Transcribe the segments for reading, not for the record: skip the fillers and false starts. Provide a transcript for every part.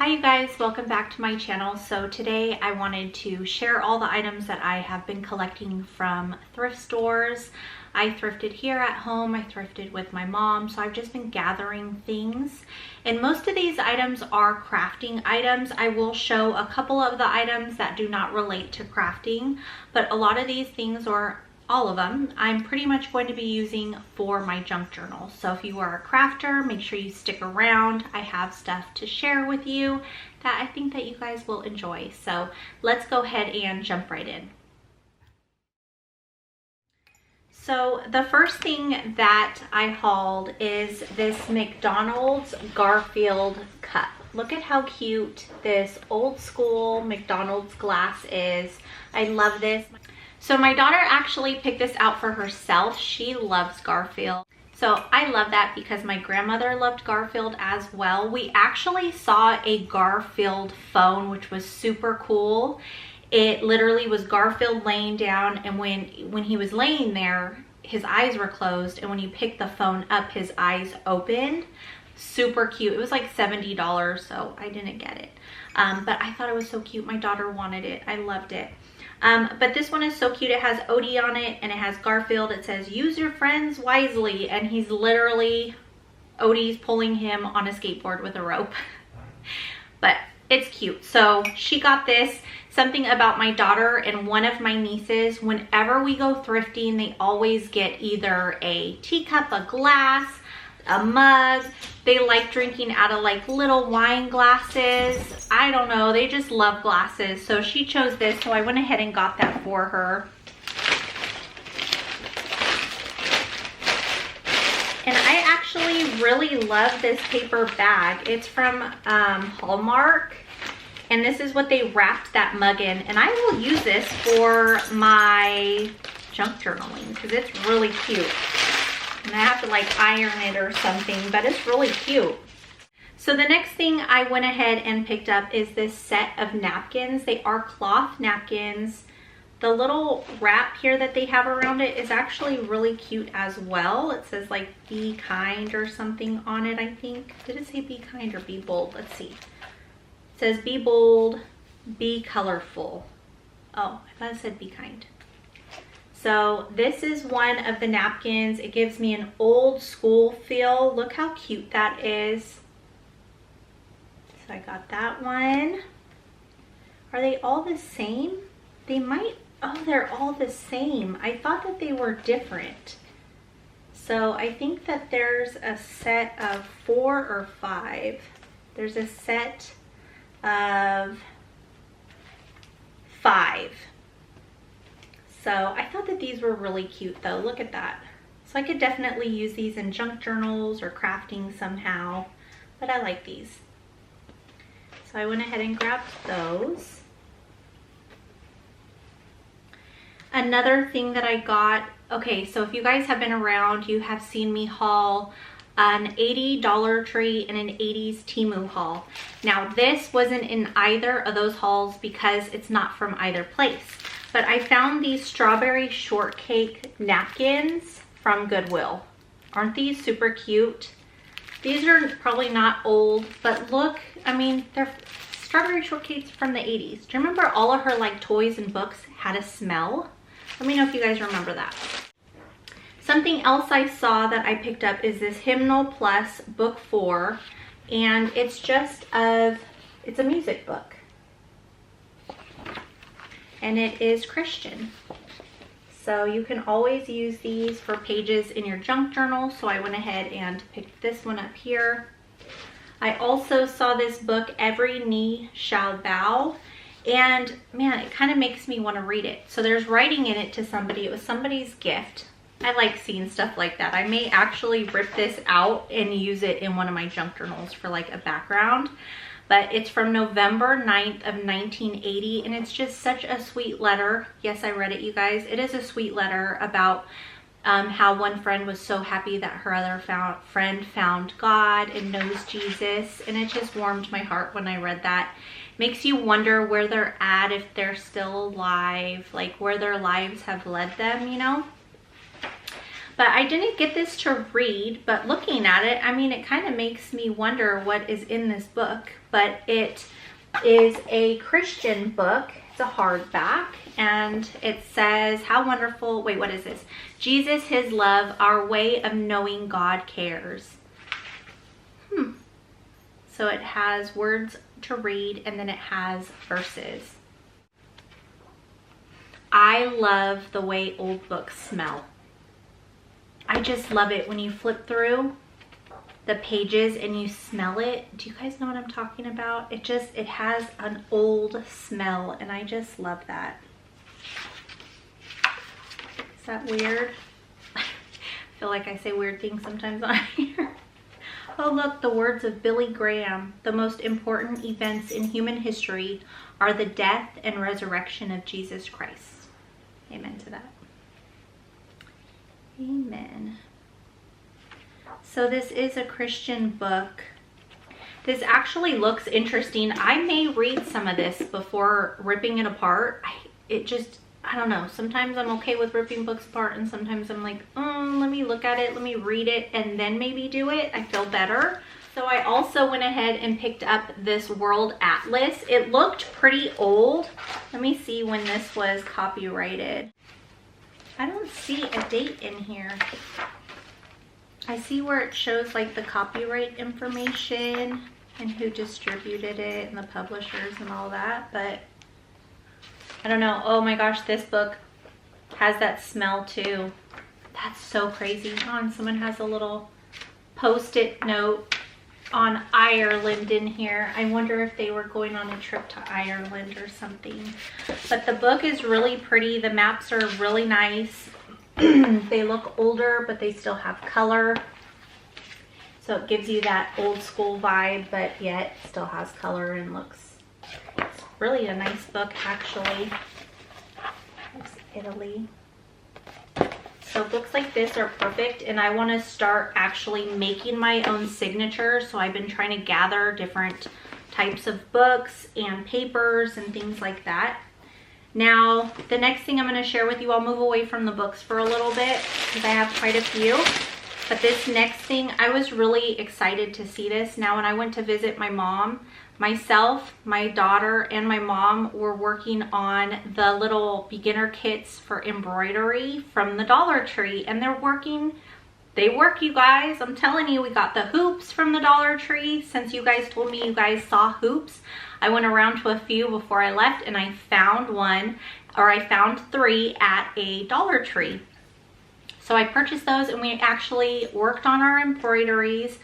Hi you guys, welcome back to my channel. So today I wanted to share all the items that I have been collecting from thrift stores. I thrifted here at home, I thrifted with my mom, so I've just been gathering things. And most of these items are crafting items. I will show a couple of the items that do not relate to crafting, but a lot of these things, or all of them, I'm pretty much going to be using for my junk journal. So if you are a crafter, make sure you stick around. I have stuff to share with you that I think that you guys will enjoy. So let's go ahead and jump right in. So the first thing that I hauled is this McDonald's Garfield cup. Look at how cute this old school McDonald's glass is. I love this. So my daughter actually picked this out for herself. She loves Garfield. So I love that because my grandmother loved Garfield as well. We actually saw a Garfield phone, which was super cool. It literally was Garfield laying down, and when he was laying there, his eyes were closed, and when you picked the phone up, his eyes opened. Super cute. It was like $70, so I didn't get it. But I thought it was so cute. My daughter wanted it. I loved it. But this one is so cute. It has Odie on it and it has Garfield. It says, use your friends wisely. And he's literally, Odie's pulling him on a skateboard with a rope. But it's cute. So she got this. Something about my daughter and one of my nieces, whenever we go thrifting, they always get either a teacup, a glass, a mug. They like drinking out of like little wine glasses. I don't know, they just love glasses. So she chose this, so I went ahead and got that for her. And I actually really love this paper bag. It's from Hallmark, and this is what they wrapped that mug in. And I will use this for my junk journaling because it's really cute. And I have to like iron it or something, but it's really cute. So the next thing I went ahead and picked up is this set of napkins. They are cloth napkins. The little wrap here that they have around it is actually really cute as well. It says like be kind or something on it, I think. Did it say be kind or be bold? Let's see. It says be bold, be colorful. Oh, I thought it said be kind. So this is one of the napkins. It gives me an old school feel. Look how cute that is. So I got that one. Are they all the same? They might, oh, they're all the same. I thought that they were different. So I think that there's a set of 4 or 5. There's a set of 5. So I thought that these were really cute though. Look at that. So I could definitely use these in junk journals or crafting somehow, but I like these. So I went ahead and grabbed those. Another thing that I got, okay, so if you guys have been around, you have seen me haul an $80 Dollar Tree and an 80s Temu haul. Now this wasn't in either of those hauls because it's not from either place. But I found these strawberry shortcake napkins from Goodwill. Aren't these super cute? These are probably not old, but look, I mean, they're strawberry shortcakes from the 80s. Do you remember all of her like toys and books had a smell? Let me know if you guys remember that. Something else I saw that I picked up is this Hymnal Plus book 4, and it's just it's a music book. And it is Christian. So you can always use these for pages in your junk journal. So I went ahead and picked this one up here. I also saw this book, Every Knee Shall Bow. And man, it kind of makes me want to read it. So there's writing in it to somebody. It was somebody's gift. I like seeing stuff like that. I may actually rip this out and use it in one of my junk journals for like a background. But it's from November 9th of 1980, and it's just such a sweet letter. Yes, I read it, you guys. It is a sweet letter about how one friend was so happy that her other friend found God and knows Jesus, and it just warmed my heart when I read that. Makes you wonder where they're at, if they're still alive, like where their lives have led them, you know? But I didn't get this to read, but looking at it, I mean, it kind of makes me wonder what is in this book. but it is a Christian book. It's a hardback, and it says, how wonderful, wait, what is this? Jesus, his love, our way of knowing God cares. So it has words to read, and then it has verses. I love the way old books smell. I just love it when you flip through the pages and you smell it. Do you guys know what I'm talking about? It has an old smell, and I just love that. Is that weird? I feel like I say weird things sometimes on here. Oh look, the words of Billy Graham. The most important events in human history are the death and resurrection of Jesus Christ. Amen to that. Amen. So this is a Christian book. This actually looks interesting. I may read some of this before ripping it apart. I don't know. Sometimes I'm okay with ripping books apart, and sometimes I'm like, let me look at it, let me read it, and then maybe do it. I feel better. So I also went ahead and picked up this World Atlas. It looked pretty old. Let me see when this was copyrighted. I don't see a date in here. I see where it shows like the copyright information and who distributed it and the publishers and all that, but I don't know. Oh my gosh, this book has that smell too. That's so crazy. Oh, and someone has a little post-it note on Ireland in here. I wonder if they were going on a trip to Ireland or something. But the book is really pretty. The maps are really nice. They look older, but they still have color. So it gives you that old school vibe, but yet still has color and looks, it's really a nice book actually. It's Italy. So books like this are perfect, and I want to start actually making my own signature. So I've been trying to gather different types of books and papers and things like that. Now, the next thing I'm going to share with you, I'll move away from the books for a little bit because I have quite a few. But this next thing, I was really excited to see this. Now, when I went to visit my mom, myself, my daughter, and my mom were working on the little beginner kits for embroidery from the Dollar Tree, and they work, you guys. I'm telling you, we got the hoops from the Dollar Tree. Since you guys told me you guys saw hoops, I went around to a few before I left, and I found I found 3 at a Dollar Tree. So I purchased those, and we actually worked on our embroideries,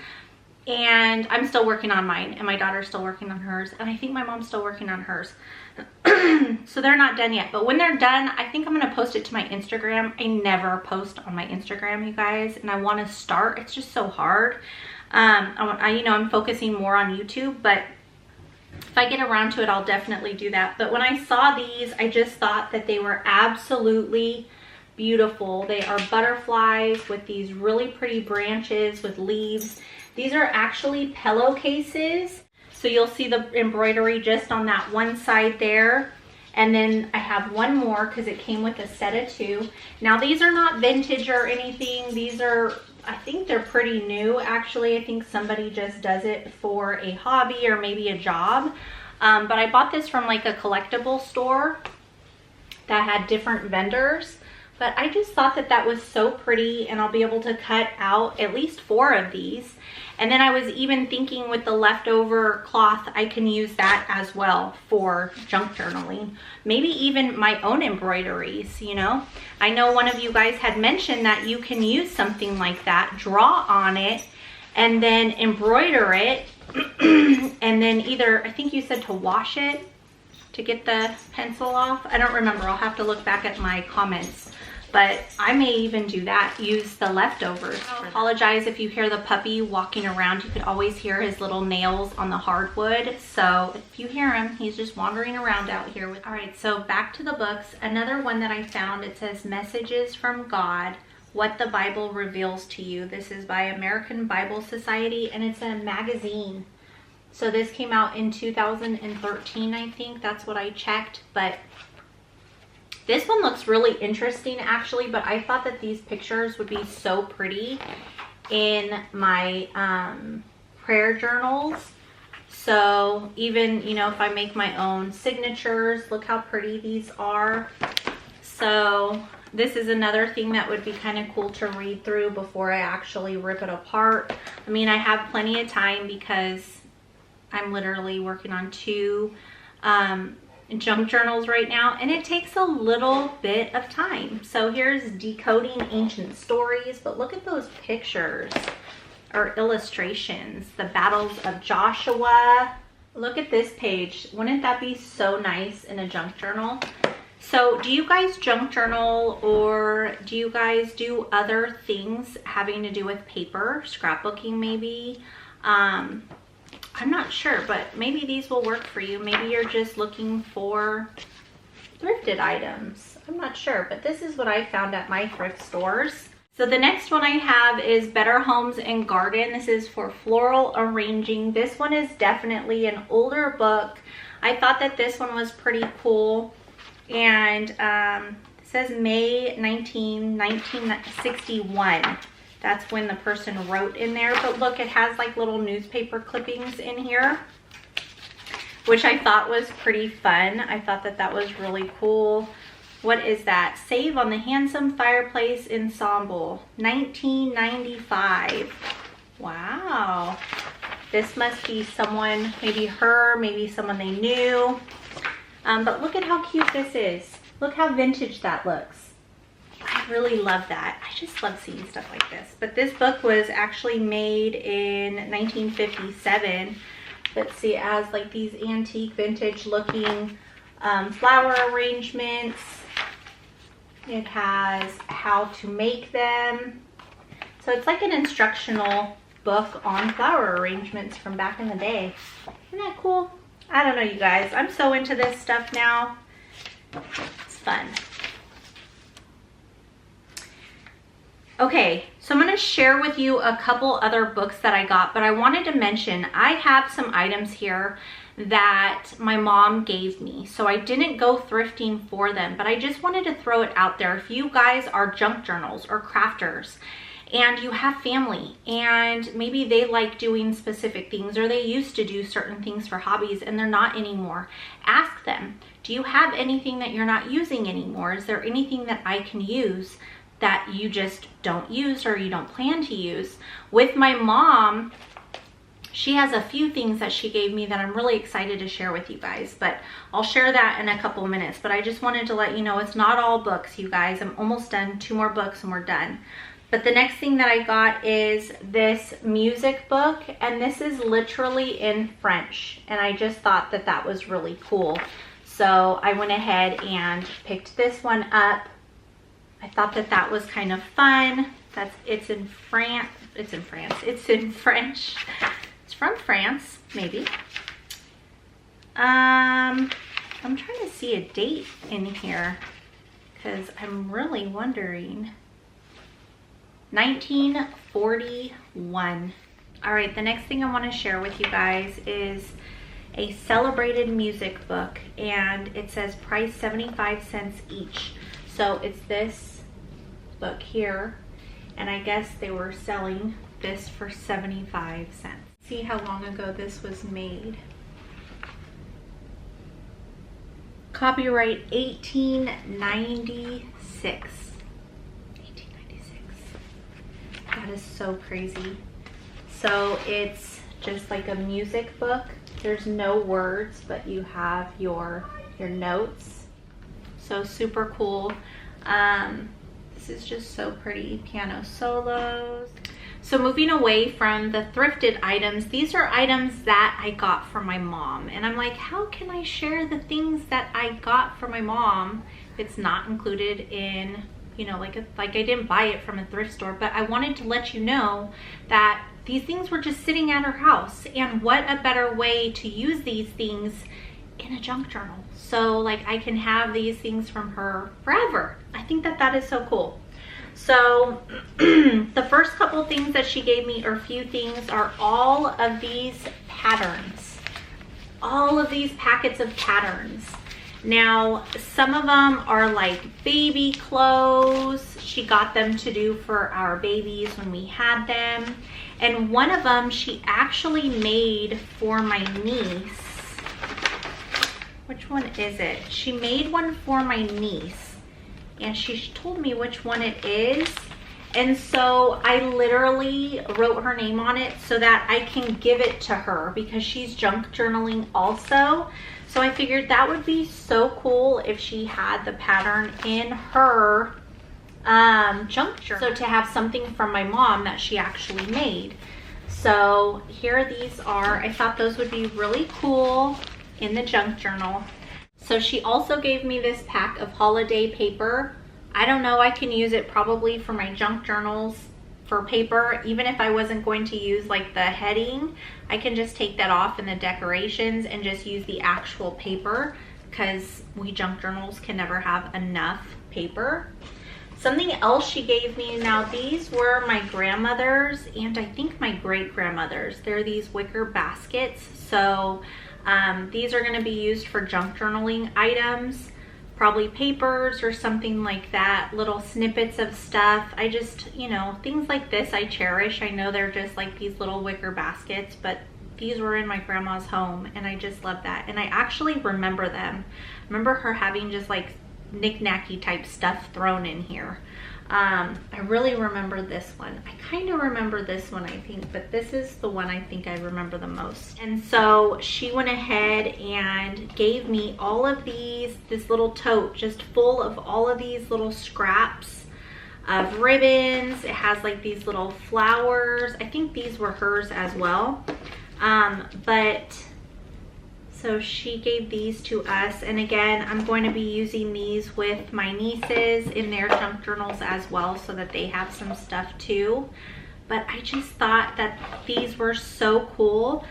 and I'm still working on mine, and my daughter's still working on hers, and I think my mom's still working on hers. So they're not done yet, but when they're done, I think I'm going to post it to my Instagram. I never post on my Instagram, you guys, and I want to start. It's just so hard. I'm focusing more on YouTube, but if I get around to it, I'll definitely do that. But when I saw these, I just thought that they were absolutely beautiful. They are butterflies with these really pretty branches with leaves. These are actually pillowcases. So you'll see the embroidery just on that one side there. And then I have one more because it came with a set of 2. Now these are not vintage or anything. These are, I think they're pretty new actually. I think somebody just does it for a hobby or maybe a job. But I bought this from like a collectible store that had different vendors. But I just thought that that was so pretty, and I'll be able to cut out at least 4 of these. And then I was even thinking with the leftover cloth, I can use that as well for junk journaling. Maybe even my own embroideries, you know. I know one of you guys had mentioned that you can use something like that, draw on it, and then embroider it. And then either, I think you said to wash it to get the pencil off. I don't remember. I'll have to look back at my comments. But I may even do that, use the leftovers. I apologize if you hear the puppy walking around. You could always hear his little nails on the hardwood. So if you hear him, he's just wandering around out here. All right, so back to the books. Another one that I found, it says Messages from God, What the Bible Reveals to You. This is by American Bible Society, and it's a magazine. So this came out in 2013, I think. That's what I checked, but this one looks really interesting actually, but I thought that these pictures would be so pretty in my prayer journals. So So even, you know, if I make my own signatures, look how pretty these are. So this is another thing that would be kind of cool to read through before I actually rip it apart. I mean, I have plenty of time because I'm literally working on 2 junk journals right now, and it takes a little bit of time. So here's Decoding Ancient Stories, but look at those pictures or illustrations. The Battles of Joshua. Look at this page. Wouldn't that be so nice in a junk journal? So do you guys junk journal, or do you guys do other things having to do with paper, scrapbooking maybe? I'm not sure, but maybe these will work for you. Maybe you're just looking for thrifted items. I'm not sure, but this is what I found at my thrift stores. So the next one I have is Better Homes and Garden. This is for floral arranging. This one is definitely an older book. I thought that this one was pretty cool. And it says May 1961. That's when the person wrote in there. But look, it has like little newspaper clippings in here, which I thought was pretty fun. I thought that that was really cool. What is that? Save on the Handsome Fireplace Ensemble, 1995. Wow. This must be someone, maybe her, maybe someone they knew. But look at how cute this is. Look how vintage that looks. I really love that. I just love seeing stuff like this. But this book was actually made in 1957. Let's see, it has like these antique vintage looking flower arrangements. It has how to make them. So it's like an instructional book on flower arrangements from back in the day. Isn't that cool? I don't know, you guys. I'm so into this stuff now. It's fun. Okay, so I'm going to share with you a couple other books that I got, but I wanted to mention I have some items here that my mom gave me. So I didn't go thrifting for them, but I just wanted to throw it out there. If you guys are junk journals or crafters and you have family and maybe they like doing specific things, or they used to do certain things for hobbies and they're not anymore, ask them, do you have anything that you're not using anymore? Is there anything that I can use that you just don't use or you don't plan to use? With my mom, she has a few things that she gave me that I'm really excited to share with you guys, but I'll share that in a couple of minutes. But I just wanted to let you know it's not all books, you guys. I'm almost done. 2 more books and we're done. But the next thing that I got is this music book, and this is literally in French, and I just thought that that was really cool. So I went ahead and picked this one up. I thought that that was kind of fun. It's in French. It's from France, maybe. I'm trying to see a date in here because I'm really wondering. 1941. All right, the next thing I want to share with you guys is a celebrated music book, and it says price 75 cents each. So it's this book here, and I guess they were selling this for 75 cents. See how long ago this was made. Copyright 1896. 1896. That is so crazy. So it's just like a music book. There's no words, but you have your notes. So super cool. This is just so pretty. Piano solos. So moving away from the thrifted items, these are items that I got from my mom. And I'm like, how can I share the things that I got from my mom? It's not included in, you know, like I didn't buy it from a thrift store, but I wanted to let you know that these things were just sitting at her house. And what a better way to use these things in a junk journal. So like I can have these things from her forever. I think that that is so cool. So the first couple things that she gave me, or few things, are all of these patterns. All of these packets of patterns. Now, some of them are like baby clothes. She got them to do for our babies when we had them. And one of them she actually made for my niece. Which one is it? She made one for my niece. And she told me which one it is. And so I literally wrote her name on it so that I can give it to her because she's junk journaling also. So I figured that would be so cool if she had the pattern in her junk journal. So to have something from my mom that she actually made. So here these are. I thought those would be really cool in the junk journal. So she also gave me this pack of holiday paper. I don't know, I can use it probably for my junk journals for paper. Even if I wasn't going to use like the heading, I can just take that off in the decorations and just use the actual paper because we junk journals can never have enough paper. Something else she gave me, now these were my grandmother's and I think my great-grandmother's. They're these wicker baskets. So these are gonna be used for junk journaling items. Probably papers or something like that, little snippets of stuff. I just, you know, things like this I cherish. I know they're just like these little wicker baskets, but these were in my grandma's home and I just love that. And I actually remember them. I remember her having just like knick-knacky type stuff thrown in here. I really remember this one. I kind of remember this one, I think, but this is the one I think I remember the most. And so she went ahead and gave me all of these, this little tote just full of all of these little scraps of ribbons. It has like these little flowers. I think these were hers as well. So she gave these to us, and again, I'm going to be using these with my nieces in their junk journals as well so that they have some stuff too. But I just thought that these were so cool.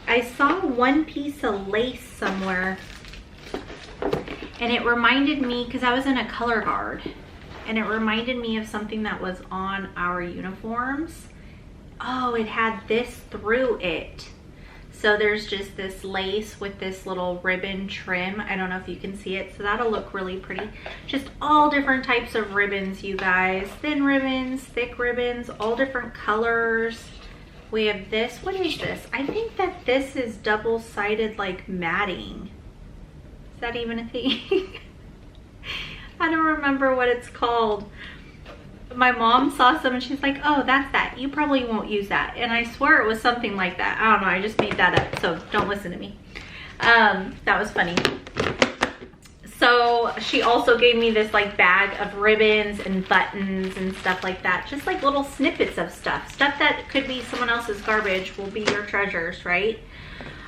I saw one piece of lace somewhere and it reminded me, because I was in a color guard, and it reminded me of something that was on our uniforms. Oh, it had this through it. So there's just this lace with this little ribbon trim. I don't know if you can see it, so that'll look really pretty. Just all different types of ribbons, you guys. Thin ribbons, thick ribbons, all different colors. We have this, what is this? I think that this is double-sided like matting. Is that even a thing? I don't remember what it's called. My mom saw some and she's like, oh, that's that. You probably won't use that. And I swear it was something like that. I don't know. I just made that up. So don't listen to me. That was funny. So she also gave me this like bag of ribbons and buttons and stuff like that. Just like little snippets of stuff. Stuff that could be someone else's garbage will be your treasures, right?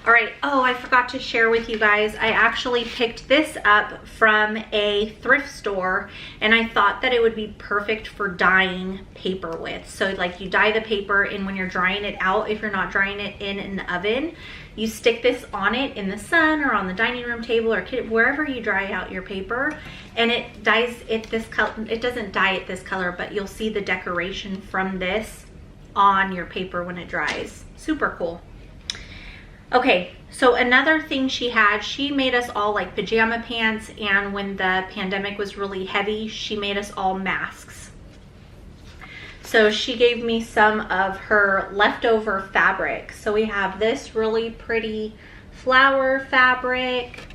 All right, oh, I forgot to share with you guys, I actually picked this up from a thrift store and I thought that it would be perfect for dyeing paper with. So like you dye the paper, and when you're drying it out, if you're not drying it in an oven, you stick this on it in the sun or on the dining room table or wherever you dry out your paper, and it dyes it this color. It doesn't dye it this color, but you'll see the decoration from this on your paper when it dries. Super cool. Okay, so another thing she had, she made us all like pajama pants, and when the pandemic was really heavy, she made us all masks. So she gave me some of her leftover fabric. So we have this really pretty flower fabric.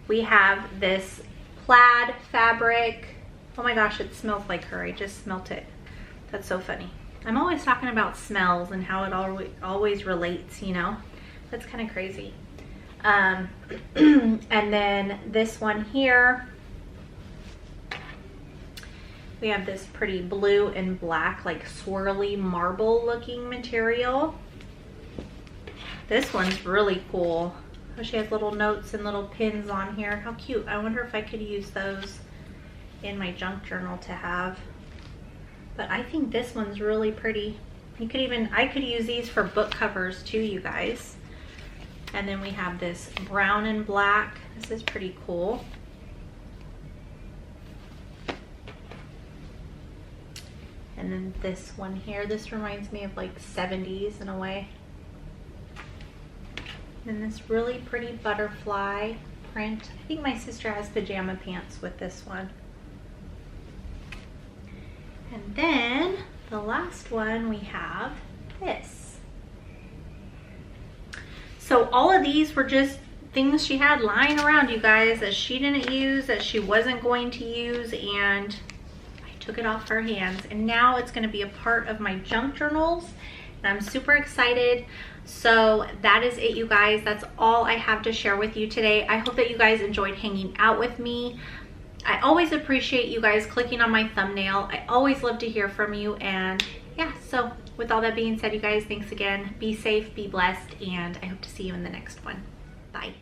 We have this plaid fabric. Oh my gosh, it smells like her. I just smelt it. That's so funny. I'm always talking about smells and how it always relates, you know? That's kind of crazy. And then this one here, we have this pretty blue and black, like swirly marble looking material. This one's really cool. Oh, she has little notes and little pins on here. How cute. I wonder if I could use those in my junk journal to have. But I think this one's really pretty. You could even, I could use these for book covers too, you guys. And then we have this brown and black. This is pretty cool. And then this one here, this reminds me of like 70s in a way. And this really pretty butterfly. print. I think my sister has pajama pants with this one. And then the last one we have this. So all of these were just things she had lying around, you guys, that she didn't use, that she wasn't going to use, and I took it off her hands. And now it's going to be a part of my junk journals, and I'm super excited. So that is it, you guys. That's all I have to share with you today. I hope that you guys enjoyed hanging out with me. I always appreciate you guys clicking on my thumbnail. I always love to hear from you. And yeah, so with all that being said, you guys, thanks again. Be safe, be blessed, and I hope to see you in the next one. Bye.